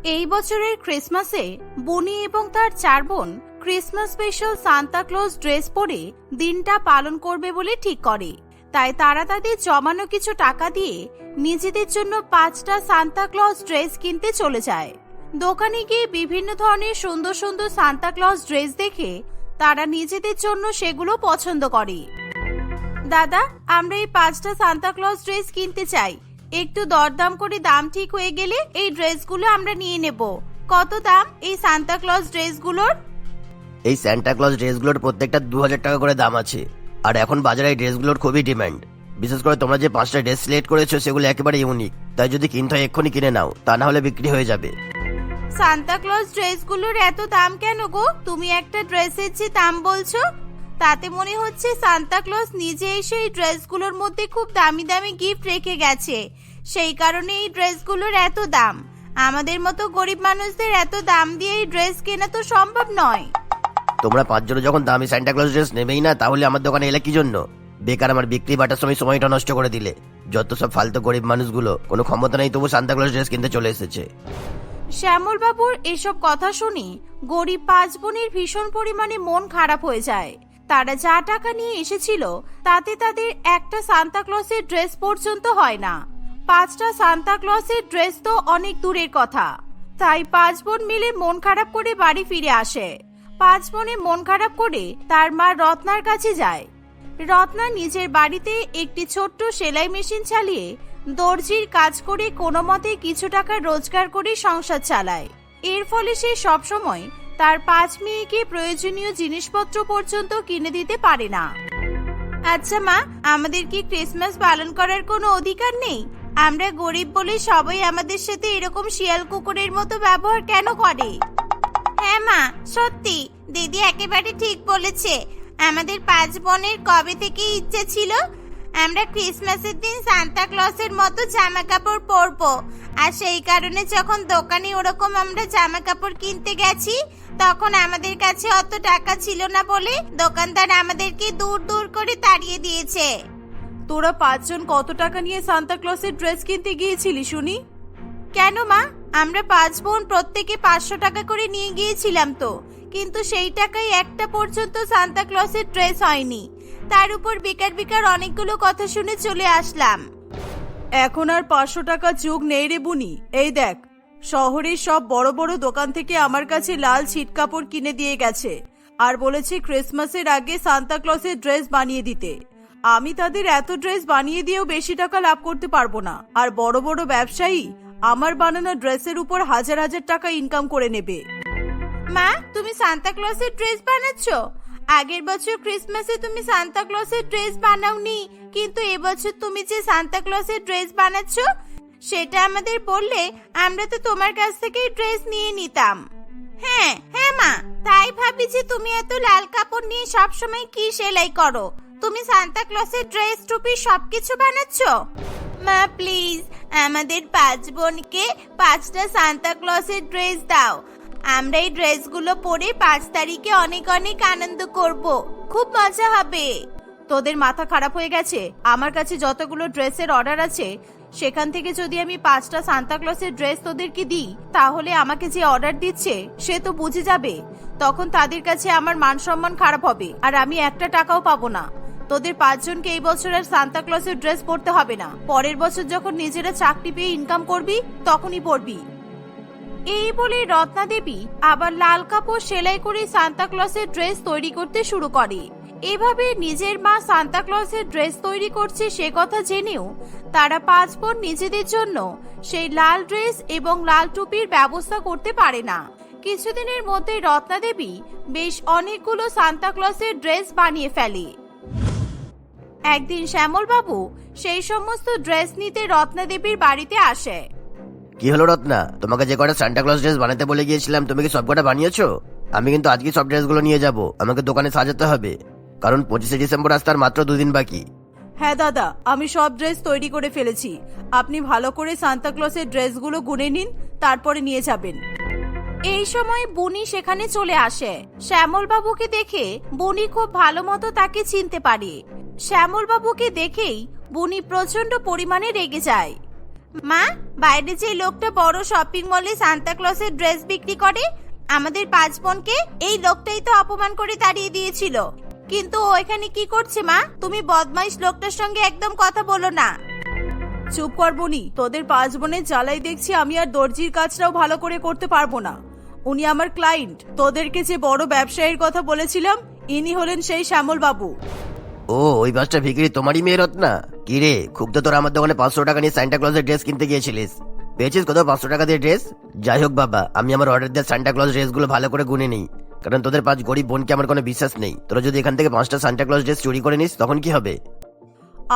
এই বছরের ক্রিসমাসে বনি এবং তার 4 বোন Christmas special Santa Claus dress পরে দিনটা পালন করবে বলে ঠিক করে। তাই তারা তাদের জমানো কিছু টাকা দিয়ে নিজেদের জন্য 5টা সান্তা ক্লজ ড্রেস কিনতে চলে যায়। দোকানে গিয়ে বিভিন্ন ধরনের সুন্দর সুন্দর সান্তা ক্লজ ড্রেস দেখে তারা নিজেদের জন্য সেগুলো পছন্দ করে। দাদা, আমরা এই 5টা সান্তা ক্লজ ড্রেস কিনতে চাই। একটু দরদাম করে দাম ঠিক হয়ে গেলে এই ড্রেসগুলো আমরা নিয়ে নেব। কত দাম এই সান্তা ক্লজ ড্রেসগুলোর? এই সান্টা ক্লজ ড্রেসগুলোর প্রত্যেকটা 2000 টাকা করে দাম আছে। আর এখন বাজারে এই ড্রেসগুলোর খুবই ডিমান্ড। বিশেষ করে তোমরা যে 5টা ড্রেস সিলেক্ট করেছো সেগুলো একেবারে ইউনিক। তাই যদি কিনতে হয় এক্ষুনি কিনে নাও, তা না হলে বিক্রি হয়ে যাবে। সান্তা ক্লজ ড্রেসগুলোর এত দাম কেন গো? তুমি একটা ড্রেসের যে দাম বলছো, তাতে মনে হচ্ছে সান্তা ক্লজ নিজে এসে এই ড্রেসগুলোর মধ্যে খুব দামি দামি গিফট রেখে গেছে, সেই কারণে এই ড্রেসগুলোর এত দাম। আমাদের মতো গরিব মানুষদের এত দাম দিয়ে এই ড্রেস কেনা তো সম্ভব নয়। তোমরা 5 জনে যখন দামি সান্টা ক্লজ ড্রেস নেবেই না, তাহলে আমার দোকানে এলে কি জন্য? বেকার আমার বিক্রি বাটার সময়টা নষ্ট করে দিলে। যত সব ফালতু গরিব মানুষগুলো, কোনো ক্ষমতা নেই তবু সান্তা ক্লজ ড্রেস কিনতে চলে এসেছে। শ্যামল বাবুর এসব কথা শুনে গরিব 5 বোনের ভীষণ পরিমাণে মন খারাপ হয়ে যায়। তারা যা টাকা নিয়ে এসেছিল তাতে তাদের একটা সান্তা ক্লজের ড্রেস পর্যন্ত হয় না। 5টা সান্তা ক্লজের ড্রেস তো অনেক দূরের কথা। তাই 5 বোন মিলে মন খারাপ করে বাড়ি ফিরে আসে। 5 বোনে মন খারাপ করে তার মা রত্নার কাছে যায়। রত্না নিজের বাড়িতে একটি ছোট্ট সেলাই মেশিন চালিয়ে দর্জির কাজ করে কোনো মতে কিছু টাকা রোজগার করে সংসার চালায়। এর ফলে সে সবসময় তার 5 মেয়েকে প্রয়োজনীয় জিনিসপত্র পর্যন্ত কিনে দিতে পারে না। আচ্ছা মা, আমাদের কি ক্রিসমাস পালন করার কোনো অধিকার নেই? আমরা গরিব বলে সবাই আমাদের সাথে এরকম শিয়াল কুকুরের মতো ব্যবহার কেন করে? হ্যাঁ মা, সত্যি দিদি একেবারে ঠিক বলেছে। আমাদের 5 বোনের কবে থেকে ইচ্ছে ছিল আমরা ক্রিসমাসের দিন সান্তা ক্লজের মতো জামা কাপড় পরবো। আর সেই কারণে যখন দোকানে ওরকম আমরা জামা কাপড় কিনতে গেছি, তখন আমাদের কাছে অত টাকা ছিল না বলে দোকানদার আমাদেরকে দূর দূর করে তাড়িয়ে দিয়েছে। তোরা 5 জন কত টাকা নিয়ে সান্তা ক্লজের ড্রেস কিনতে গিয়েছিলি শুনি? কেন মা, আমরা 5 বোন প্রত্যেকে 500 টাকা করে নিয়ে গিয়েছিলাম তো, কিন্তু সেই টাকায় একটা পর্যন্ত সান্তা ক্লজের ড্রেস হয়নি। তার উপর বেকার অনেকগুলো কথা শুনে চলে আসলাম। এখন আর 500 টাকা যুগ নেই রে বুনি। এই দেখ, শহরের সব বড় বড় দোকান থেকে আমার কাছে লাল ছিট কাপড় কিনে দিয়ে গেছে আর বলেছে ক্রিসমাসের আগে সান্তা ক্লজের ড্রেস বানিয়ে দিতে। আমি তাদের এত ড্রেস বানিয়ে দিয়েও বেশি টাকা লাভ করতে পারবো না। আর বড় বড় ব্যবসায়ী আমার বানানো ড্রেসের উপর হাজার হাজার টাকা ইনকাম করে নেবে। মা, তুমি সান্তা ক্লজের ড্রেস বানাচ্ছ? আগের বছর ক্রিসমাসে তুমি সান্তা ক্লজের ড্রেস বানাওনি, কিন্তু এবছর তুমি যে সান্তা ক্লজের ড্রেস বানাচ্ছ সেটা আমাদের বললে আমরা তো তোমার কাছ থেকে ড্রেস নিয়ে নিতাম। হ্যাঁ হ্যাঁ মা, তাই ভাবি যে তুমি এত লাল কাপড় নিয়ে সবসময় কি সেলাই করো। তুমি সান্তা ক্লজের ড্রেস টুপি সবকিছু বানাচ্ছ? মা প্লিজ, আমাদের 5 বোনকে 5টা সান্তা ক্লজের ড্রেস দাও। আমরা এই ড্রেসগুলো পরে 5 তারিখে অনেক অনেক আনন্দ করব, খুব মজা হবে। তোদের মাথা খারাপ হয়ে গেছে? আমার কাছে যতগুলো ড্রেসের অর্ডার আছে সেখান থেকে যদি আমি 5টা সান্তা ক্লজের ড্রেস তোদেরকে দিই, তাহলে আমাকে যে অর্ডার দিচ্ছে সে তো বুঝে যাবে। তখন তাদের কাছে আমার মান সম্মান খারাপ হবে আর আমি একটা টাকাও পাবো না। তোদের 5 জনকে এই বছর আর সান্তা ক্লজের ড্রেস পরতে হবে না। পরের বছর যখন নিজেরা চাকরি পেয়ে ইনকাম করবি তখনই পরবি। এই বলে রত্না দেবী আবার লাল কাপড় সেলাই করে সান্তা ক্লজের ড্রেস তৈরি করতে শুরু করে। এভাবে নিজের মা সান্তা ক্লজের ড্রেস তৈরি করছে সে কথা জেনেও তারা 5 বোন নিজেদের জন্য সেই লাল ড্রেস এবং লাল টুপির ব্যবস্থা করতে পারে না। কিছুদিনের মধ্যে রত্না দেবী বেশ অনেকগুলো সান্তা ক্লজের ড্রেস বানিয়ে ফেলে। একদিন শ্যামল বাবু সেই সমস্ত ড্রেস নিতে রত্না দেবীর বাড়িতে আসে। কি হলো রত্না, তোমাকে যে কটা সান্টা ক্লজ ড্রেস বানাতে বলে গিয়েছিলাম তুমি কি সবকটা বানিয়েছো? আমি কিন্তু আজকে সব ড্রেসগুলো নিয়ে যাব, আমাকে দোকানে সাজাতে হবে, কারণ 25শে ডিসেম্বর আসতে আর মাত্র 2 দিন বাকি। হ্যাঁ দাদা, আমি সব ড্রেস তৈরি করে ফেলেছি। আপনি ভালো করে সান্তা ক্লজের ড্রেসগুলো গুনে নিন, তারপরে নিয়ে যাবেন। এই সময় বুনি সেখানে চলে আসে। শ্যামল বাবুকে দেখে বুনি খুব ভালো মতো তাকে চিনতে পারে। শ্যামল বাবুকে দেখেই বুনি প্রচন্ড পরিমাণে রেগে যায়। মা, বাইরে যে লোকটা বড় শপিং মলে সান্তা ক্লজের ড্রেস বিক্রি করে, আমাদের 5 বোনকে এই লোকটাই তো অপমান করে তাড়িয়ে দিয়েছিল। কিন্তু ও এখানে কি করছে মা? তুমি বদমাইশ লোকটার সঙ্গে একদম কথা বলো না। চুপ কর বনি, তোদের 5 বোনের জ্বালাই দেখছি আমি আর দর্জির কাজটাও ভালো করে করতে পারবো না। উনি আমার ক্লায়েন্ট। তোদেরকে যে বড় ব্যবসায়ীর কথা বলেছিলাম, ইনি হলেন সেই শ্যামল বাবু। ও, ওই বাসটা ভিকিরি তোমারই মেয়ে রত্না? কি রে, খুব তো তোরা আমার দোকানে 500 টাকা নিয়ে সান্টা ক্লজের ড্রেস কিনতে গিয়েছিলিস। পেয়েছিস কোথাও 500 টাকা দিয়ে ড্রেস? যাই হোক বাবা, আমি আমার অর্ডার দেওয়া সান্টা ক্লজ ড্রেসগুলো ভালো করে গুনে নিই, কারণ তোদের 5 গরিব বোনকে আমার কোনো বিশ্বাস নেই। তোরা যদি এখান থেকে 5টা সান্টা ক্লজ ড্রেস চুরি করে নিস তখন কি হবে?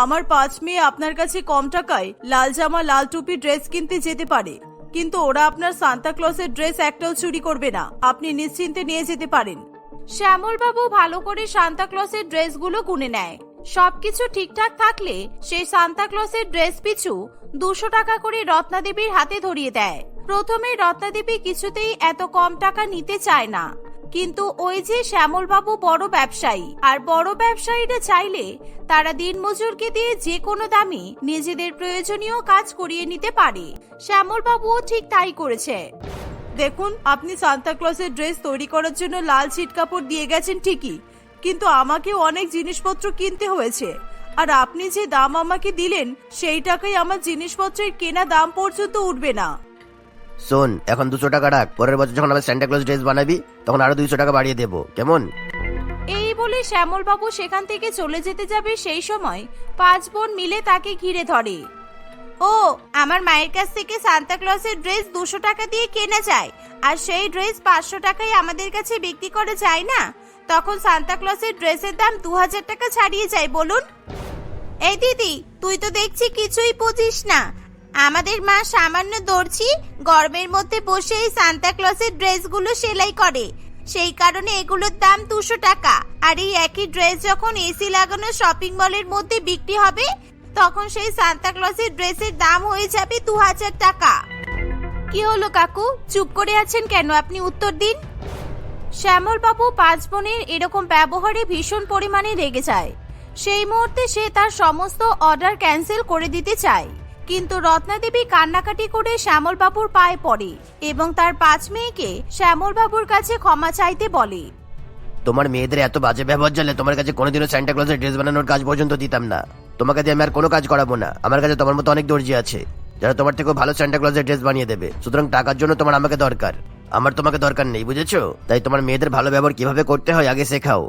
আমার 5 মেয়ে আপনার কাছে কম টাকায় লাল জামা লাল টুপি ড্রেস কিনতে যেতে পারে, কিন্তু ওরা আপনার সান্তা ক্লজের ড্রেস একটাও চুরি করবে না। আপনি নিশ্চিন্তে নিয়ে যেতে পারেন। শ্যামল বাবু ভালো করে সান্তা ক্লজের ড্রেসগুলো গুনে নেয়। সবকিছু ঠিকঠাক থাকলে সেই সান্তা ক্লজের ড্রেস পিছু 200 টাকা করে রত্নাদেবীর হাতে ধরিয়ে দেয়। প্রথমে রত্নাদেবী কিছুতেই এত কম টাকা নিতে চায় না, কিন্তু ওই যে শ্যামল বাবু বড় ব্যবসায়ী, আর বড় ব্যবসায়ীরা চাইলে তারা দিনমজুরকে দিয়ে যে কোনো দামে নিজেদের প্রয়োজনীয় কাজ করিয়ে নিতে পারে। শ্যামল বাবুও ঠিক তাই করেছে। দেখুন, আপনি সান্তা ক্লজের ড্রেস তৈরি করার জন্য লাল ছিট কাপড় দিয়ে গেছেন ঠিকই, কিন্তু আমাকেও অনেক জিনিসপত্র কিনতে হয়েছে। আর আপনি যে দাম আমাকে দিলেন সেই টাকায় আমার জিনিসপত্রের কেনা দাম পর্যন্ত উঠবে না। শোন, এখন 200 টাকা রাখ, পরের বছর যখন আমার সান্টা ক্লজ ড্রেস বানাবি তখন আরো 200 টাকা বাড়িয়ে দেবো, কেমন? এই বলে শ্যামল বাবু সেখান থেকে চলে যেতে যাবে, সেই সময় 5 বোন মিলে তাকে ঘিরে ধরে। ও, আমার মায়ের কাছ থেকে সান্তা ক্লজের ড্রেস 200 টাকা দিয়ে কেনা যায়, আর সেই ড্রেস 500 টাকায় আমাদের কাছে বিক্রি করা যায় না? তখন সান্তা ক্লজের ড্রেসের দাম 2000 টাকা ছাড়িয়ে যায় বলুন? এই দিদি, তুই তো দেখছি কিছুই বুঝিস না। আমাদের মা সামান্য দর্জি, গরমের মধ্যে বসে এই সান্তা ক্লজের ড্রেসগুলো সেলাই করে, সেই কারণে এগুলোর দাম 200 টাকা। আর এই একই ড্রেস যখন এসি লাগানো শপিং মলের মধ্যে বিক্রি হবে তখন সেই সান্তা ক্লজের ড্রেসের দাম হয়ে যাবে 2000 টাকা। কি হলো কাকু, চুপ করে আছেন কেন? আপনি উত্তর দিন। শ্যামল বাবু 5 বোনের এরকম ব্যবহারে ভীষণ পরিমাণে রেগে যায়। সেই মুহূর্তে সে তার সমস্ত অর্ডার ক্যান্সেল করে দিতে চায়, কিন্তু রত্নাদেবী কান্নাকাটি করে শ্যামল বাবুর পায়ে পড়ে এবং তার 5 মেয়েকে শ্যামল বাবুর কাছে ক্ষমা চাইতে বলে। তোমার মেয়েদের এত বাজে ব্যবহার জানলে তোমার কাছে কোনোদিনও সান্টা ক্লজের ড্রেস বানানোর কাজ পর্যন্ত দিতাম না। তোমাকে দিয়ে আমি আর কোনো কাজ করাবো না। আমার কাছে তোমার মতো অনেক দর্জি আছে যারা তোমার থেকেও ভালো সান্টা ক্লজের ড্রেস বানিয়ে দেবে। সুতরাং টাকার জন্য তোমার আমাকে দরকার, আমার তোমাকে দরকার নেই, বুঝেছো? তাই তোমার মেয়েদের ভালো ব্যবহার কিভাবে করতে হয় আগে শেখাও।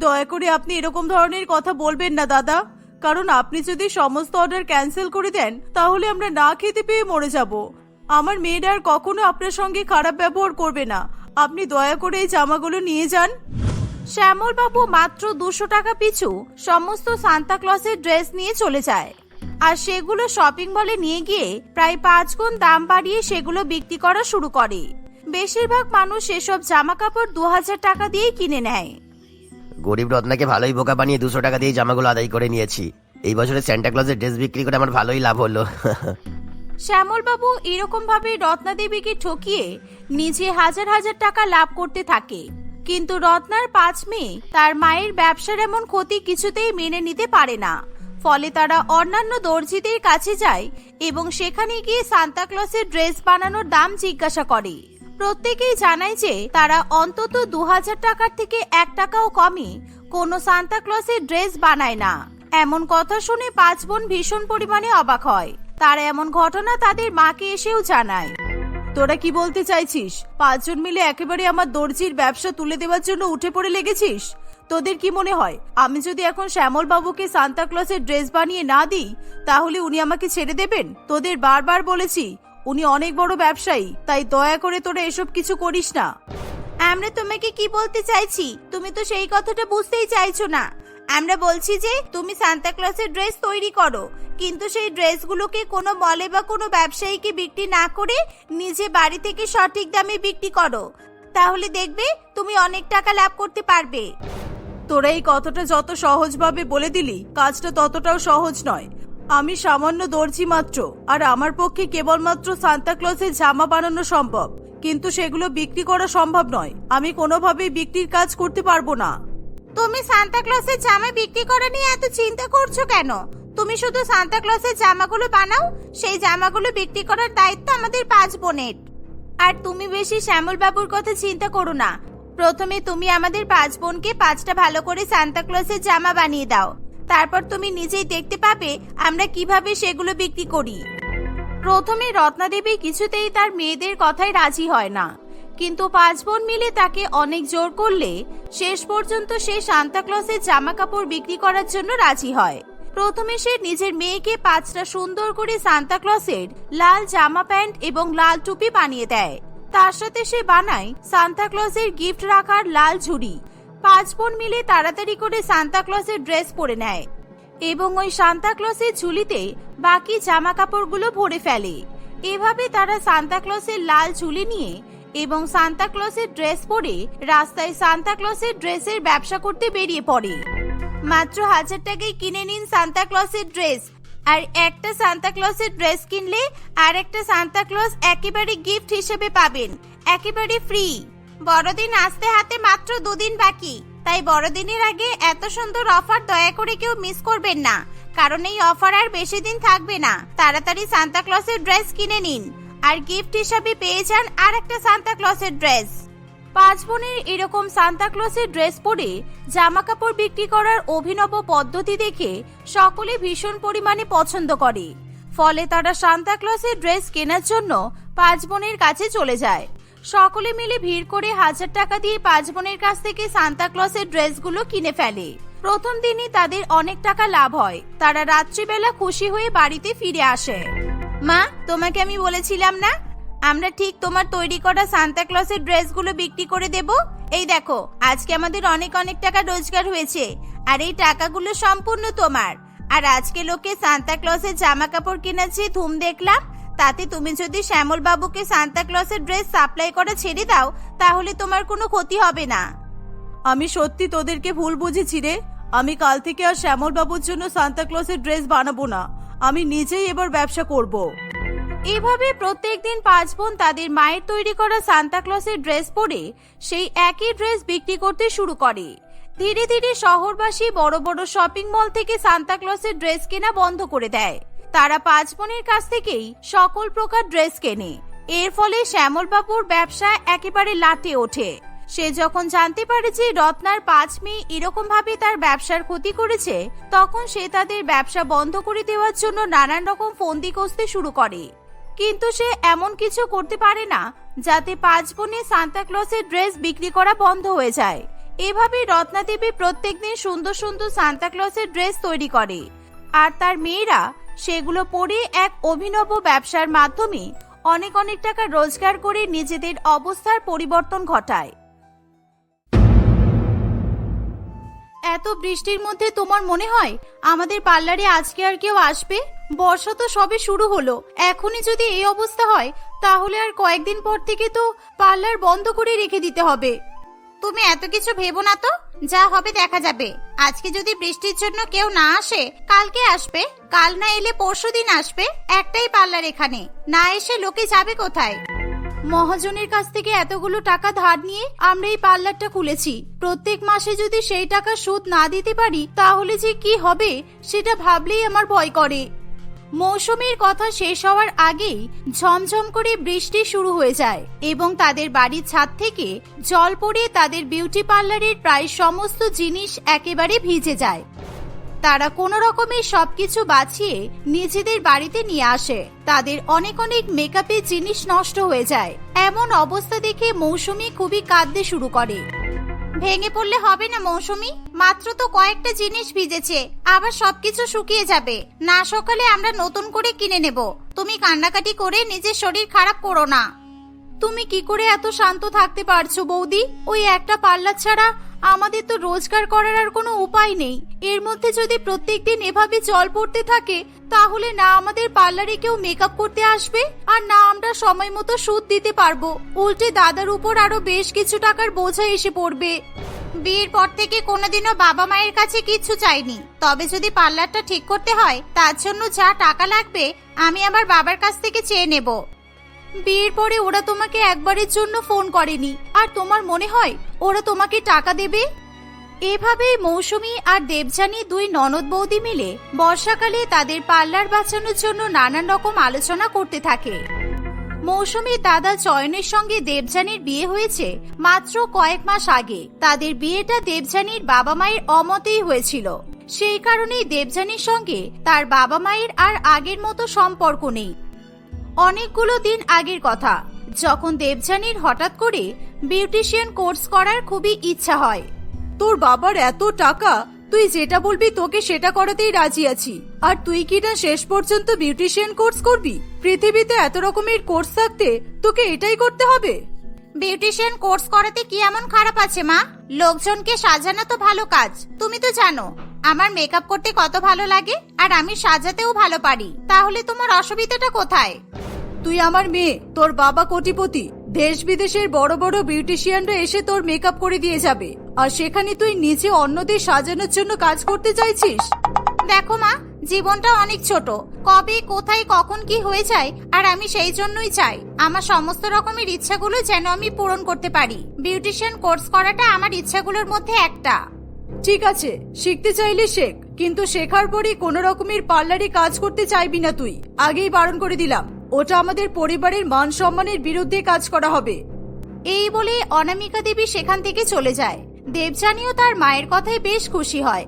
দয়া করে আপনি এরকম ধরনের কথা বলবেন না দাদা, কারণ আপনি যদি সমস্ত অর্ডার ক্যান্সেল করে দেন তাহলে আমরা না খেতে পেয়ে মরে যাব। আমার মেয়েরা আর কখনো আপনার সঙ্গে খারাপ ব্যবহার করবে না। আপনি দয়া করে এই জামাগুলো নিয়ে যান। শ্যামল বাবু মাত্র 200 টাকা পিছু সমস্ত সান্তা ক্লজের ড্রেস নিয়ে চলে যায়, আর সেগুলো শপিং মলে নিয়ে গিয়ে প্রায় 5 গুণ দাম বাড়িয়ে সেগুলো বিক্রি করা শুরু করে। বেশিরভাগ মানুষ এসব জামা কাপড় 2000 টাকা দিয়েই কিনে নেয়। গরিব রত্নাকে ভালোই বোকা বানিয়ে 200 টাকা দিয়ে জামাগুলো আদায় করে নিয়েছি। এই বছরে সান্টা ক্লজের ড্রেস বিক্রি করে আমার ভালোই লাভ হলো। শ্যামল বাবু এরকম ভাবে রত্নাদেবীকে ঠকিয়ে নিজে হাজার হাজার টাকা লাভ করতে থাকে, কিন্তু রত্নার 5 মেয়ে তার মায়ের ব্যবসার এমন ক্ষতি কিছুতেই মেনে নিতে পারে না। ফলে তারা অন্যান্য দর্জিদের কাছে যায় এবং সেখানে গিয়ে সান্তা ক্লজের ড্রেস বানানোর দাম জিজ্ঞাসা করে। প্রত্যেকেই জানায় যে তারা অন্তত 2000 টাকার থেকে 1 টাকাও কমে কোনো সান্তা ক্লজের ড্রেস বানায় না। এমন কথা শুনে 5 বোন ভীষণ পরিমাণে অবাক হয়। তারা এমন ঘটনা তাদের মাকে এসেও জানায়। তোরা কি বলতে চাইছিস? 5 জন মিলে একেবারে আমার দর্জির ব্যবসা তুলে দেওয়ার জন্য উঠে পড়ে লেগেছিস? তোদের কি মনে হয় আমি যদি এখন শ্যামল বাবুকে সান্তা ক্লজের ড্রেস বানিয়ে না দিই তাহলে উনি আমাকে ছেড়ে দেবেন? তোদের বারবার বলেছি উনি অনেক বড় ব্যবসায়ী, তাই দয়া করে তোরা এসব কিছু করিস না। আমরা তোমাকে কি বলতে চাইছি তুমি তো সেই কথাটা বুঝতেই চাইছো না। আমরা বলছি যে তুমি সান্তা ক্লজের ড্রেস তৈরি করো, কিন্তু সেই ড্রেসগুলোকে কোনো মলে বা কোনো ব্যবসায়ীকে বিক্রি না করে নিজে বাড়ি থেকে সঠিক দামে বিক্রি করো, তাহলে দেখবে তুমি অনেক টাকা লাভ করতে পারবে। তোরা এই কথাটা যত সহজভাবে বলে দিলি কাজটা ততটাও সহজ নয়। আমি সামান্য দর্জি মাত্র, আর আমার পক্ষে কেবলমাত্র সান্তা ক্লজের জামা বানানো সম্ভব, কিন্তু সেগুলো বিক্রি করা সম্ভব নয়। আমি কোনোভাবেই বিক্রির কাজ করতে পারবো না। তুমি সান্তা ক্লজের জামা বিক্রি করা নিয়ে এত চিন্তা করছো কেন? তুমি শুধু সান্তা ক্লজের জামাগুলো বানাও, সেই জামাগুলো বিক্রি করার দায়িত্ব আমাদের 5 বোনের। আর তুমি বেশি শ্যামল বাবুর কথা চিন্তা করো না। প্রথমে তুমি আমাদের 5 বোনকে 5টা ভালো করে সান্তা ক্লজের জামা বানিয়ে দাও, তারপর তুমি নিজেই দেখতে পাবে আমরা কিভাবে সেগুলো বিক্রি করি। প্রথমে রত্নাদেবী কিছুতেই তার মেয়েদের কথায় রাজি হয় না, কিন্তু 5 বোন মিলে তাকে অনেক জোর করলে শেষ পর্যন্ত সে সান্তা ক্লজের জামা কাপড় বিক্রি করার জন্য রাজি হয়। প্রথমে সে নিজের মেয়েকে 5টা সুন্দর করে সান্তা ক্লজের লাল জামা প্যান্ট এবং লাল টুপি বানিয়ে দেয়। তার সাথে সে বানায় সান্তা ক্লজের গিফট রাখার লাল ঝুড়ি। 5 বোন মিলে তাড়াতাড়ি করে সান্তা ক্লজের ড্রেস পরে নেয় এবং ওই সান্তা ক্লজের ঝুলিতে বাকি জামা কাপড়গুলো ভরে ফেলে। এভাবে তারা সান্তা ক্লজের লাল ঝুলি নিয়ে এবং সান্তা ক্লজের ড্রেস পরে রাস্তায় সান্তা ক্লজের ড্রেসের ব্যবসা করতে বেরিয়ে পড়ে। মাত্র 1000 টাকায় কিনে নিন সান্তা ক্লজের ড্রেস, আর একটা সান্তা ক্লজের ড্রেস কিনলে আর একটা সান্তা ক্লজ একেবারে গিফট হিসেবে পাবেন, একেবারে ফ্রি। বড়দিন আসতে হাতে মাত্র 2 দিন বাকি, তাই বড়দিনের আগে এত সুন্দর অফার দয়া করে কেউ মিস করবেন না, কারণ এই অফার আর বেশি দিন থাকবে না। তাড়াতাড়ি সান্তা ক্লজের ড্রেস কিনে নিন আর গিফট হিসাবে পেয়ে যান আর একটা সান্তা ক্লজের ড্রেস। 5 বোনের এরকম সান্তা ক্লজের ড্রেস পরে জামা কাপড় বিক্রি করার অভিনব পদ্ধতি দেখে সকলে ভীষণ পরিমাণে পছন্দ করে। ফলে তারা সান্তা ক্লজের ড্রেস কেনার জন্য 5 বোনের কাছে চলে যায়। সকলে মিলে ভিড় করে 1000 টাকা দিয়ে 5 বোনের কাছ থেকে সান্তা ক্লজের ড্রেসগুলো কিনে ফেলে। প্রথম দিনই তাদের অনেক টাকা লাভ হয়। তারা রাত্রিবেলা খুশি হয়ে বাড়িতে ফিরে আসে। মা, তোমাকে আমি বলেছিলাম না আমরা ঠিক তোমার তৈরি করা সান্তা ক্লজের ড্রেসগুলো বিক্রি করে দেব। এই দেখো, আজকে আমাদের অনেক অনেক টাকা রোজগার হয়েছে, আর এই টাকাগুলো সম্পূর্ণ তোমার। আর আজকে লোকে সান্তা ক্লজের জামা কাপড় কেনার যে ধুম দেখলাম, তাতে তুমি যদি শ্যামল বাবুকে সান্তা ক্লজের ড্রেস সাপ্লাই করা ছেড়ে দাও তাহলে তোমার কোনো ক্ষতি হবে না। আমি সত্যি তোদেরকে ভুল বুঝেছি রে। আমি কাল থেকে আর শ্যামল বাবুর জন্য সান্তা ক্লজের ড্রেস বানাবো না, আমি নিজেই এবার ব্যবসা করব। এভাবে প্রত্যেকদিন 5 বোন তাদের মায়ের তৈরি করা সান্তা ক্লজের ড্রেস পরে সেই একই ড্রেস বিক্রি করতে শুরু করে। ধীরে ধীরে শহরবাসী বড় বড় শপিং মল থেকে সান্তা ক্লজের ড্রেস কেনা বন্ধ করে দেয়। তারা 5 বোনের কাছ থেকেই সকল প্রকার ড্রেস কেনে। এর ফলে শ্যামল বাবুর ব্যবসা একেবারে লাটে ওঠে। সে যখন জানতে পারে যে রত্নার 5 মেয়ে এরকম ভাবে তার ব্যবসার ক্ষতি করেছে, তখন সে তাদের ব্যবসা বন্ধ করে দেওয়ার জন্য নানান রকম ফন্দি কষতে শুরু করে। কিন্তু সে এমন কিছু করতে পারে না যাতে 5 বোনে সান্তা ক্লজের ড্রেস বিক্রি করা বন্ধ হয়ে যায়। এভাবে রত্নাদেবী প্রত্যেকদিন সুন্দর সুন্দর সান্তা ক্লজের ড্রেস তৈরি করে, আর তার মেয়েরা সেগুলো পরে এক অভিনব ব্যবসার মাধ্যমে অনেক অনেক টাকা রোজগার করে নিজেদের অবস্থার পরিবর্তন ঘটায়। এত বৃষ্টির মধ্যে তোমার মনে হয় আমাদের পার্লারে আজকে আর কেউ আসবে? বর্ষা তো সবে শুরু হলো, এখনই যদি এই অবস্থা হয় তাহলে আর কয়েকদিন পর থেকে তো পার্লার বন্ধ করে রেখে দিতে হবে। তুমি এত কিছু ভেবো না তো, যা হবে দেখা যাবে। আজকে যদি বৃষ্টির জন্য কেউ না আসে কালকে আসবে, কাল না এলে পরশুদিন আসবে। একটাই পার্লার এখানে, না এসে লোকে যাবে কোথায়? মহাজনের কাছ থেকে এতগুলো টাকা ধার নিয়ে আমরা এই পার্লারটা খুলেছি। প্রত্যেক মাসে যদি সেই টাকা সুদ না দিতে পারি তাহলে যে কি হবে সেটা ভাবলেই আমার ভয় করে। মৌসুমীর কথা শেষ হওয়ার আগেই ঝমঝম করে বৃষ্টি শুরু হয়ে যায় এবং তাদের বাড়ির ছাদ থেকে জল পড়ে তাদের বিউটি পার্লারের প্রায় সমস্ত জিনিস একেবারে ভিজে যায়। তারা কোনো রকমে সবকিছু বাঁচিয়ে নিজেদের বাড়িতে নিয়ে আসে। তাদের অনেক অনেক মেকআপের জিনিস নষ্ট হয়ে যায়। এমন অবস্থা দেখে মৌসুমী খুবই কাঁদতে শুরু করে। ভেঙে পড়লে হবে না মৌসুমী, মাত্র তো কয়েকটা জিনিস ভিজেছে, আবার সবকিছু শুকিয়ে যাবে। না সকালে আমরা নতুন করে কিনে নেব। তুমি কান্নাকাটি করে নিজের শরীর খারাপ করো না। তুমি কি করে এত শান্ত থাকতে পারছো বৌদি? ওই একটা পার্লার ছাড়া আমাদের তো রোজগার করার আর কোনো উপায় নেই। এর মধ্যে যদি প্রত্যেকদিন এভাবে জল পড়তে থাকে তাহলে না আমাদের পার্লারে কেউ মেকআপ করতে আসবে আর না আমরা সময় মতো সুদ দিতে পারবো। উল্টে দাদার উপর আরো বেশ কিছু টাকার বোঝা এসে পড়বে। বিয়ের পর থেকে কোনোদিনও বাবা মায়ের কাছে কিছু চাইনি, তবে যদি পার্লারটা ঠিক করতে হয় তার জন্য যা টাকা লাগবে আমি আমার বাবার কাছ থেকে চেয়ে নেব। বিয়ের পরে ওরা তোমাকে একবারের জন্য ফোন করেনি, আর তোমার মনে হয় ওরা তোমাকে টাকা দেবে? এভাবেই মৌসুমী আর দেবযানী দুই ননদ বৌদি মিলে বর্ষাকালে তাদের পার্লার বাঁচানোর জন্য নানান রকম আলোচনা করতে থাকে। মৌসুমীর দাদা চয়নের সঙ্গে দেবযানীর বিয়ে হয়েছে মাত্র কয়েক মাস আগে। তাদের বিয়েটা দেবযানীর বাবা মায়ের অমতেই হয়েছিল। সেই কারণেই দেবযানীর সঙ্গে তার বাবা মায়ের আর আগের মতো সম্পর্ক নেই। অনেকগুলো দিন আগের কথা, যখন দেবযানীর হঠাৎ করে বিউটিশিয়ান কোর্স করার খুবই ইচ্ছা হয়। তোর বাবার এত টাকা, তুই যেটা বলবি তোকে সেটা করাতেই রাজি আছি। আর তুই কি না শেষ পর্যন্ত বিউটিশিয়ান কোর্স করবি? পৃথিবীতে এত রকমের কোর্স থাকতে তোকে এটাই করতে হবে? বিউটিশিয়ান কোর্স করাতে কি এমন খারাপ আছে মা? লোকজনকে সাজানো তো ভালো কাজ। তুমি তো জানো আমার মেকআপ করতে কত ভালো লাগে, আর আমি সাজাতেও ভালো পারি। তাহলে তোমার অসুবিধাটা কোথায়? তুই আমার মেয়ে, তোর বাবা কোটিপতি। দেশ বিদেশের বড় বড় বিউটিশিয়ানরা এসে তোর মেকআপ করে দিয়ে যাবে, আর সেখানে তুই নিজে অন্যদের সাজানোর জন্য কাজ করতে চাইছিস? দেখো মা, জীবনটা অনেক ছোট, কবে কোথায় কখন কি হয়ে যায়। আর আমি সেই জন্যই চাই আমার সমস্ত রকমের ইচ্ছাগুলো যেন আমি পূরণ করতে পারি। বিউটিশিয়ান কোর্স করাটা আমার ইচ্ছাগুলোর মধ্যে একটা। ঠিক আছে, শিখতে চাইলে শেখ, কিন্তু শেখার পরই কোনো রকমের পার্লারে কাজ করতে চাইবি না তুই। আগেই বারণ করে দিলাম, ওটা আমাদের পরিবারের মান সম্মানের বিরুদ্ধে কাজ করা হবে। এই বলে অনামিকা দেবী সেখান থেকে চলে যায়। দেবযানীও তার মায়ের কথায় বেশ খুশি হয়।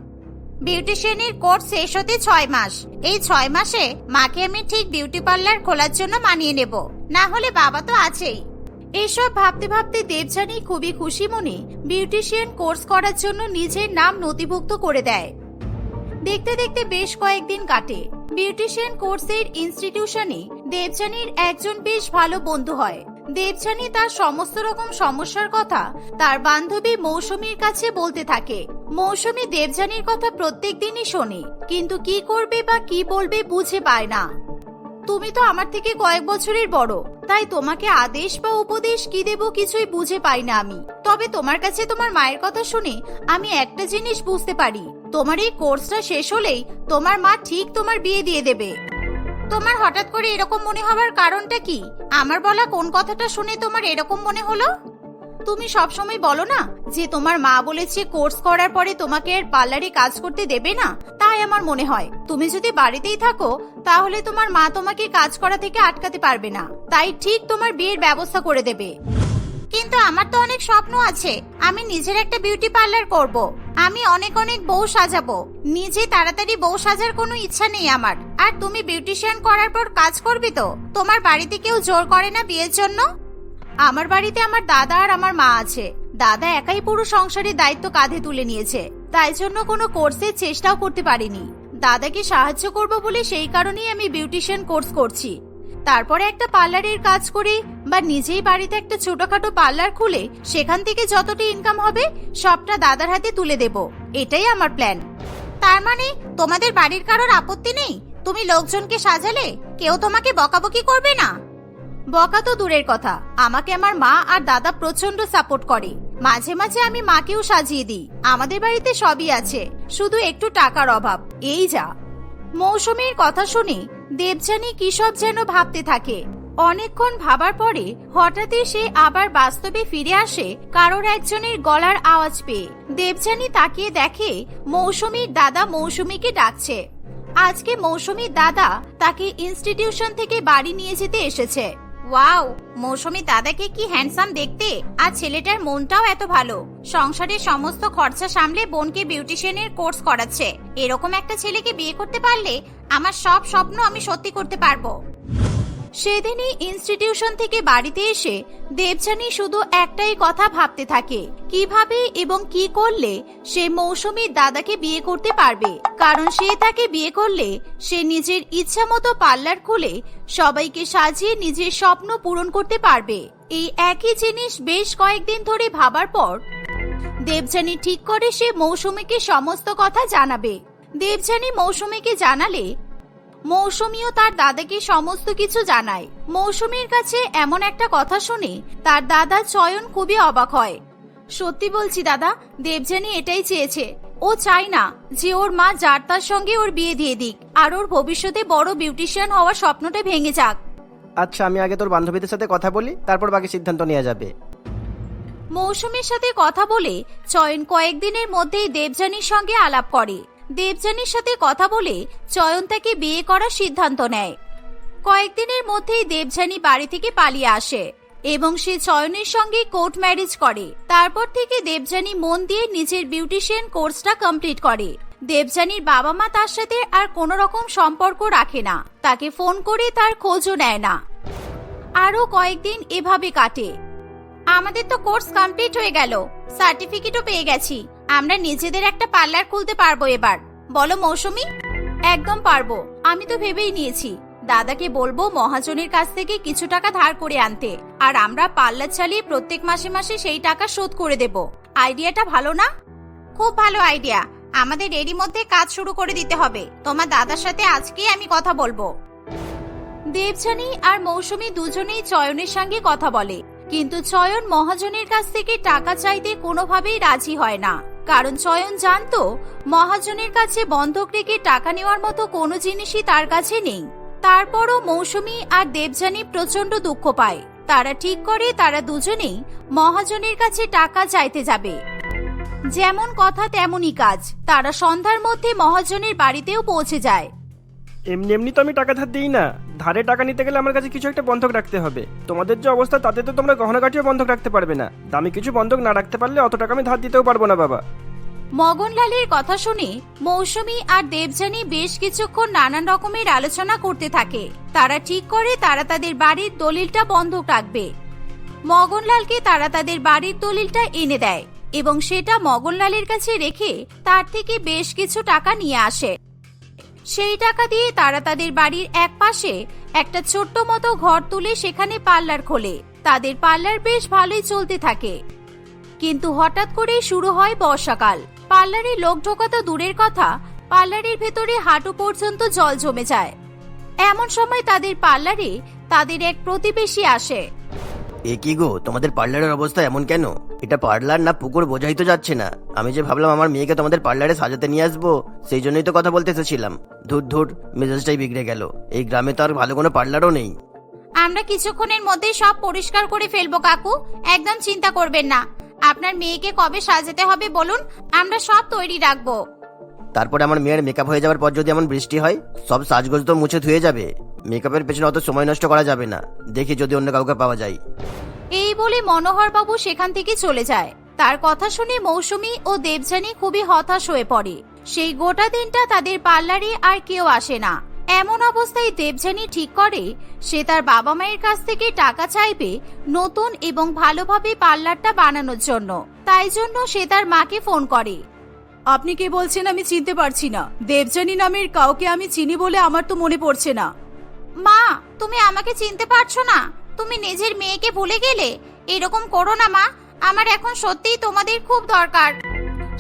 বিউটিশিয়ানের কোর্স শেষ হতে 6 মাস। এই 6 মাসে মাকে আমি ঠিক বিউটি পার্লার খোলার জন্য মানিয়ে নেব, না হলে বাবা তো আছেই। এসব ভাবতে ভাবতে দেবযানী খুবই খুশি মনে বিউটিশিয়ান কোর্স করার জন্য নিজের নাম নথিভুক্ত করে দেয়। দেখতে দেখতে বেশ কয়েকদিন কাটে। বিউটিশিয়ান কোর্সের ইনস্টিটিউশনে দেবযানীর একজন বেশ ভালো বন্ধু হয়। দেবযানী তার সমস্ত রকম সমস্যার কথা তার বান্ধবী মৌসুমীর কাছে বলতে থাকে। মৌসুমী দেবযানীর কথা প্রত্যেক দিনই শোনে, কিন্তু কি করবে বা কি বলবে বুঝে পায় না। তুমি তো আমার থেকে কয়েক বছরের বড়, তাই তোমাকে আদেশ বা উপদেশ কি দেব কিছুই বুঝে পাই না আমি। তবে তোমার কাছে তোমার মায়ের কথা শুনে আমি একটা জিনিস বুঝতে পারি, তোমার এই কোর্সটা শেষ হলেই তোমার মা ঠিক তোমার বিয়ে দিয়ে দেবে। তোমার হঠাৎ করে এরকম মনে হওয়ার কারণটা কি? আমার বলা কোন কথাটা শুনে তোমার এরকম মনে হলো? তুমি সবসময় বলো না যে তোমার মা বলেছে কোর্স করার পরে তোমাকে আর পার্লারে কাজ করতে দেবে না, তাই আমার মনে হয় তুমি যদি বাড়িতেই থাকো তাহলে তোমার মা তোমাকে কাজ করা থেকে আটকাতে পারবে না, তাই ঠিক তোমার বিয়ের ব্যবস্থা করে দেবে। কিন্তু আমার তো অনেক স্বপ্ন আছে, আমি নিজের একটা বিউটি পার্লার করব, আমি অনেক অনেক বউ সাজাবো। নিজে তাড়াতাড়ি বউ সাজার কোনো ইচ্ছা নেই আমার। আর তুমি বিউটিশিয়ান করার পর কাজ করবে তো? তোমার বাড়িতে কেউ জোর করে না বিয়ের জন্য? আমার বাড়িতে আমার দাদা আর আমার মা আছে। দাদা একাই পুরো সংসারের দায়িত্ব কাঁধে তুলে নিয়েছে, তাই জন্য কোনো কোর্সের চেষ্টাও করতে পারিনি। দাদাকে সাহায্য করব বলে সেই কারণেই আমি বিউটিশিয়ান কোর্স করছি। তারপরে একটা পার্লারের কাজ করে বা নিজেই বাড়িতে একটা ছোটখাটো পার্লার খুলে সেখান থেকে যতটা ইনকাম হবে সবটা দাদার হাতে তুলে দেব, এটাই আমার প্ল্যান। তার মানে তোমাদের বাড়ির কারোর আপত্তি নেই? তুমি লোকজনকে সাজালে কেউ তোমাকে বকাবকি করবে না? বকা তো দূরের কথা, আমাকে আমার মা আর দাদা প্রচন্ড সাপোর্ট করে। মাঝে মাঝে আমি মাকেও সাজিয়ে দিই। আমাদের বাড়িতে সবই আছে, শুধু একটু টাকার অভাব, এই যা। মৌসুমীর কথা শুনে দেবযানী কি সব যেন ভাবতে থাকে। অনেকক্ষণ ভাবার পরে হঠাৎই সে আবার বাস্তবে ফিরে আসে কারোর একজনের গলার আওয়াজ পেয়ে। দেবযানী তাকিয়ে দেখে মৌসুমীর দাদা মৌসুমীকে ডাকছে। আজকে মৌসুমীর দাদা তাকে ইনস্টিটিউশন থেকে বাড়ি নিয়ে যেতে এসেছে। ওয়াও, মৌসুমী দাদাকে কি হ্যান্ডসাম দেখতে, আর ছেলেটার মনটাও এত ভালো। সংসারের সমস্ত খরচা সামলে বোনকে বিউটিশিয়ানের কোর্স করাচ্ছে। এরকম একটা ছেলেকে বিয়ে করতে পারলে আমার সব স্বপ্ন আমি সত্যি করতে পারবো। সেদিনই ইনস্টিটিউশন থেকে বাড়িতে এসে দেবযানী শুধু একটাই কথা ভাবতে থাকে, কিভাবে এবং কি করলে সে মৌসুমীর দাদাকে বিয়ে করতে পারবে। কারণ সে তাকে বিয়ে করলে সে নিজের ইচ্ছা মতো পার্লার খুলে সবাইকে সাজিয়ে নিজের স্বপ্ন পূরণ করতে পারবে। এই একই জিনিস বেশ কয়েকদিন ধরে ভাবার পর দেবযানী ঠিক করে সে মৌসুমীকে সমস্ত কথা জানাবে। দেবযানী মৌসুমীকে জানালে মৌসুমীও তার দাদাকে সমস্ত কিছু জানায়। মৌসুমীর কাছে এমন একটা কথা শুনে তার দাদা চয়ন খুবই অবাক হয়। সত্যি বলছি দাদা, দেবযানী এটাই চেয়েছে। ও চায় না যে ওর মা যার তার সঙ্গে ওর বিয়ে দিয়ে দিক, আর ওর ভবিষ্যতে বড় বিউটিশিয়ান হওয়ার স্বপ্নটা ভেঙে যাক। আচ্ছা, আমি আগে তোর বান্ধবীদের সাথে কথা বলি, তারপর বাকি সিদ্ধান্ত নেওয়া যাবে। মৌসুমীর সাথে কথা বলে চয়ন কয়েকদিনের মধ্যেই দেবযানীর সঙ্গে আলাপ করে। দেবযানীর সাথে কথা বলে চয়ন তাকে বিয়ে করার সিদ্ধান্ত নেয়। কয়েকদিনের মধ্যেই দেবযানী বাড়ি থেকে পালিয়ে আসে এবং সে চয়নের সঙ্গে কোর্ট ম্যারেজ করে। তারপর থেকে দেবযানী মন দিয়ে নিজের বিউটিশিয়ান কোর্সটা কমপ্লিট করে। দেবযানীর বাবা মা তার সাথে আর কোনো রকম সম্পর্ক রাখে না, তাকে ফোন করে তার খোঁজও নেয় না। আরো কয়েকদিন এভাবে কাটে। আমাদের তো কোর্স কমপ্লিট হয়ে গেল, সার্টিফিকেটও পেয়ে গেছি। আমরা নিজেদের একটা পার্লার খুলতে পারবো এবার, বলো মৌসুমী? একদম পারবো, আমি তো ভেবেই নিয়েছি। দাদাকে বলবো মহাজনের কাছ থেকে কিছু টাকা ধার করে আনতে, আর আমরা পার্লার চালিয়ে প্রত্যেক মাসে মাসে সেই টাকা শোধ করে দেব। আইডিয়াটা ভালো না? খুব ভালো আইডিয়া। আমাদের এরই মধ্যে কাজ শুরু করে দিতে হবে। তোমার দাদার সাথে আজকেই আমি কথা বলবো। দেবযানী আর মৌসুমী দুজনেই চয়নের সঙ্গে কথা বলে, কিন্তু চয়ন মহাজনের কাছ থেকে টাকা চাইতে কোনোভাবেই রাজি হয় না। কারণ চয়ন জানতো মহাজনের কাছে বন্ধক রেখে টাকা নেওয়ার মতো কোনো জিনিসই তার কাছে নেই। তারপরও মৌসুমী আর দেবযানী প্রচন্ড দুঃখ পায়। তারা ঠিক করে তারা দুজনেই মহাজনের কাছে টাকা চাইতে যাবে। যেমন কথা তেমনই কাজ, তারা সন্ধ্যার মধ্যে মহাজনের বাড়িতেও পৌঁছে যায়। এমনি এমনি তো আমি টাকা ধার দিই না। ধারে টাকা নিতে গেলে আমার কাছে কিছু একটা বন্ধক রাখতে হবে। তোমাদের যে অবস্থা তাতে তো তোমরা গহনাগাটিও বন্ধক রাখতে পারবে না। দামি কিছু বন্ধক না রাখতে পারলে অত টাকা আমি ধার দিতেও পারবো না বাবা। মগনলালের কথা শুনে মৌসুমী আর দেবযানী বেশ কিছুক্ষণ নানান রকমের আলোচনা করতে থাকে। তারা ঠিক করে তারা তাদের বাড়ির দলিলটা বন্ধক রাখবে। মগনলালকে তারা তাদের বাড়ির দলিলটা এনে দেয় এবং সেটা মগনলালের কাছে রেখে তার থেকে বেশ কিছু টাকা নিয়ে আসে। সেই টাকা দিয়ে তারা তাদের বাড়ির এক পাশে একটা ছোট্ট মতো ঘর তুলে সেখানে পার্লার খোলে। তাদের পার্লার বেশ ভালোই চলতে থাকে। কিন্তু হঠাৎ করেই শুরু হয় বর্ষাকাল। পার্লারে লোক ঢোকা তো দূরের কথা, পার্লারের ভেতরে হাঁটু পর্যন্ত জল জমে যায়। এমন সময় তাদের পার্লারে তাদের এক প্রতিবেশী আসে। এ কি গো, তোমাদের পার্লারের অবস্থা এমন কেন? এটা পার্লার না পুকুর বোঝাই তো যাচ্ছে না। আমি যে ভাবলাম আমার মেয়েকে তোমাদের পার্লারে সাজাতে নিয়ে আসবো, সেই জন্যই তো কথা বলতে এসেছিলাম। ধুর ধুর, মেজাজটাই বিগড়ে গেল। এই গ্রামে তো আর ভালো কোনো পার্লারও নেই। আমরা কিছুক্ষণের মধ্যেই সব পরিষ্কার করে ফেলবো কাকু, একদম চিন্তা করবেন না। আপনার মেয়েকে কবে সাজাতে হবে বলুন, আমরা সব তৈরি রাখবো। তারপরে আমার মেয়ের মেকআপ হয়ে যাওয়ার পর যদি এমন বৃষ্টি হয়, সব সাজগোজ তো মুছে ধুয়ে যাবে। মেকআপের পেছনে অত সময় নষ্ট করা যাবে না। দেখি যদি অন্য কাউকে পাওয়া যায়। এই বলে মনোহর বাবু সেখান থেকে চলে যায়। তার কথা শুনে মৌসুমী ও দেবযানী খুবই হতাশ হয়ে পড়ে। সেই গোটা দিনটা তাদের পার্লারে আর কেউ আসে না। এমন অবস্থায় দেবযানী ঠিক করে সে তার বাবা মায়ের কাছ থেকে টাকা চাইবে নতুন এবং ভালোভাবে পার্লারটা বানানোর জন্য। তাই জন্য সে তার মাকে ফোন করে। আপনি কে বলছেন আমি চিনতে পারছি না। দেবযানী নামের কাউকে আমি চিনি বলে আমার তো মনে পড়ছে না। মা, তুমি আমাকে চিনতে পারছো না? তুমি নিজের মেয়েকে ভুলে গেলে? এরকম করো না মা, আমার এখন সত্যিই তোমাদের খুব দরকার।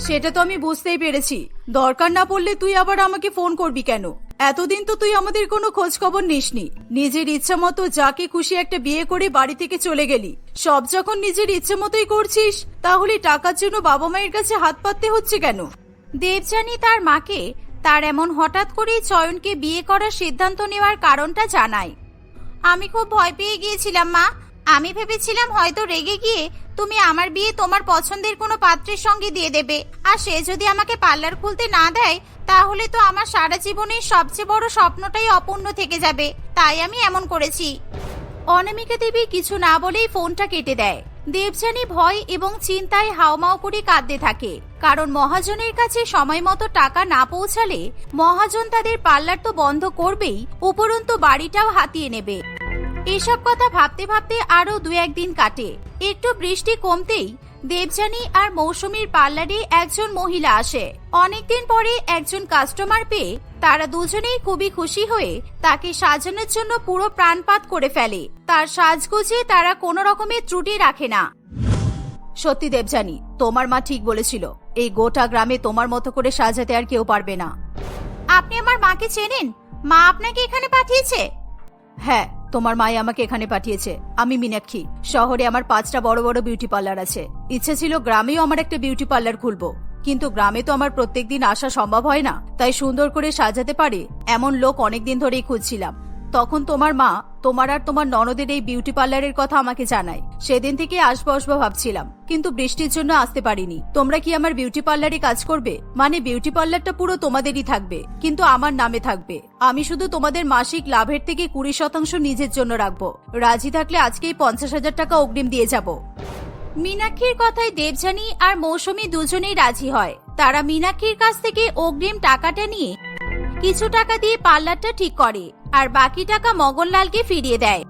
সেটা তো আমি বুঝতেই পেরেছি। দরকার না পড়লে তুই আবার আমাকে ফোন করবি কেন? এতদিন তো তুই আমাদের কোনো খোঁজ খবর নিসনি। নিজের ইচ্ছা মতো যাকে খুশি একটা বিয়ে করে বাড়ি থেকে চলে গেলি। সব যখন নিজের ইচ্ছে মতোই করছিস, তাহলে টাকার জন্য বাবা মায়ের কাছে হাত পাততে হচ্ছে কেন? দেবযানী তার মাকে তার এমন হঠাৎ করে চয়নকে বিয়ে করার সিদ্ধান্ত নেওয়ার কারণটা জানায়। আমি খুব ভয় পেয়ে গিয়েছিলাম মা। আমি ভেবেছিলাম হয়তো রেগে গিয়ে তুমি আমার বিয়ে তোমার পছন্দের কোনো পাত্রের সঙ্গে দিয়ে দেবে, আর সে যদি আমাকে পার্লার খুলতে না দেয় তাহলে তো আমার সারা জীবনের সবচেয়ে বড় স্বপ্নটাই অপূর্ণ থেকে যাবে। তাই আমি এমন করেছি। অনামিকা দেবী কিছু না বলেই ফোনটা কেটে দেয়। দেবযানী ভয় এবং চিন্তায় হাউমাউ করে কাঁদতে থাকে। কারণ মহাজনের কাছে সময় মতো টাকা না পৌঁছালে মহাজন তাদের পার্লার তো বন্ধ করবেই, উপরন্তু বাড়িটাও হাতিয়ে নেবে। এসব কথা ভাবতে ভাবতে আরো 2-1 দিন কাটে। একটু বৃষ্টি কমতেই দেবযানী আর মৌসুমীর পার্লারে একজন মহিলা আসে। অনেকদিন পরে একজন কাস্টমার পেয়ে তারা দুজনেই খুবই খুশি হয়ে তাকে সাজানোর জন্য পুরো প্রাণপাত করে ফেলে। তার সাজগোজে তারা কোনো রকমের ত্রুটি রাখে না। সত্যি দেবযানী, তোমার মা ঠিক বলেছিল। এই গোটা গ্রামে তোমার মতো করে সাজাতে আর কেউ পারবে না। আপনি আমার মাকে চেনেন? মা আপনাকে এখানে পাঠিয়েছে? হ্যাঁ, তোমার মাই আমাকে এখানে পাঠিয়েছে। আমি মীনাক্ষী। শহরে আমার 5টা বড় বড় বিউটি পার্লার আছে। ইচ্ছে ছিল গ্রামেও আমার একটা বিউটি পার্লার খুলবো, কিন্তু গ্রামে তো আমার প্রত্যেকদিন আসা সম্ভব হয় না। তাই সুন্দর করে সাজাতে পারে এমন লোক অনেকদিন ধরেই খুঁজছিলাম। তখন তোমার মা তোমার আর তোমার ননদের এই বিউটি পার্লারের কথা আমাকে জানায়। সেদিন থেকে আসবো আসবো ভাবছিলাম, কিন্তু বৃষ্টির জন্য আসতে পারিনি। তোমরা কি আমার বিউটি পার্লারে কাজ করবে? মানে বিউটি পার্লারটা পুরো তোমাদেরই থাকবে, কিন্তু আমার নামে থাকবে। আমি শুধু তোমাদের মাসিক লাভের থেকে 20% নিজের জন্য রাখবো। রাজি থাকলে আজকেই 50,000 টাকা অগ্রিম দিয়ে যাব। মীনাক্ষীর কথায় দেবযানী আর মৌসুমী দুজনেই রাজি হয়। তারা মীনাক্ষীর কাছ থেকে অগ্রিম টাকাটা নিয়ে কিছু টাকা দিয়ে পার্লারটা ঠিক করে আর বাকি টাকা মগনলালকে ফিরিয়ে দেয়।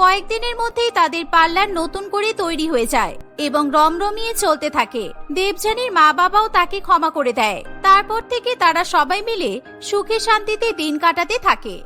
কয়েকদিনের মধ্যেই তাদের পার্লার নতুন করে তৈরি হয়ে যায় এবং রমরমিয়ে চলতে থাকে। দেবযানীর মা বাবাও তাকে ক্ষমা করে দেয়। তারপর থেকে তারা সবাই মিলে সুখে শান্তিতে দিন কাটাতে থাকে।